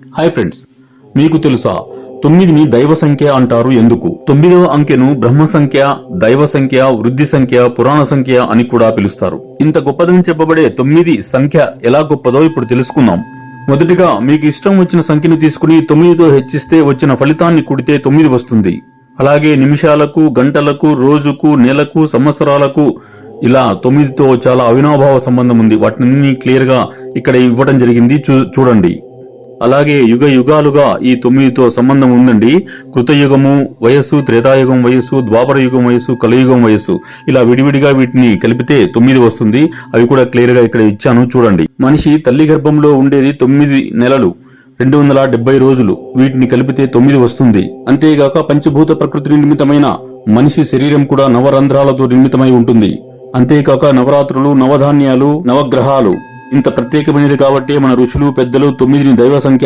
Hi friends, మీకు తెలుసా 9ని దైవ సంఖ్య అంటారు ఎందుకు? 9వ అంకెను బ్రహ్మ సంఖ్య, దైవ సంఖ్య, వృద్ధి సంఖ్య, పురాణ సంఖ్య అని కూడా పిలుస్తారు. ఇంత గొప్పదని చెప్పబడే 9 సంఖ్య ఎలా గొప్పదో ఇప్పుడు తెలుసుకుందాం. మొదటిగా మీకు ఇష్టం వచ్చిన సంఖ్యను తీసుకుని 9తో హెచ్చిస్తే వచ్చిన ఫలితాన్ని కూడితే 9 వస్తుంది. అలాగే నిమిషాలకు, గంటలకు, రోజుకు, నెలకు, సంవత్సరాలకు ఇలా 9తో చాలా అవినాభావ సంబంధం ఉంది. వాటిని క్లియర్ గా ఇక్కడ ఇవ్వడం జరిగింది, చూడండి. అలాగే యుగ యుగాలుగా ఈ 9తో సంబంధం ఉందండి. కృతయుగము వయస్సు, త్రేతాయుగం వయస్సు, ద్వాపర యుగం వయస్సు, కలియుగం వయస్సు, ఇలా విడివిడిగా వీటిని కలిపితే 9 వస్తుంది. అవి కూడా క్లియర్ గా ఇక్కడ ఇచ్చాను, చూడండి. మనిషి తల్లి గర్భంలో ఉండేది 9 నెలలు 270 రోజులు. వీటిని కలిపితే 9 వస్తుంది. అంతేగాక పంచభూత ప్రకృతి నిర్మితమైన మనిషి శరీరం కూడా నవరంధ్రాలతో నిర్మితమై ఉంటుంది. అంతేకాక నవరాత్రులు, నవధాన్యాలు, నవగ్రహాలు ఇంత ప్రత్యేకమైనది కాబట్టి మన ఋషులు, పెద్దలు 9ని దైవ సంఖ్య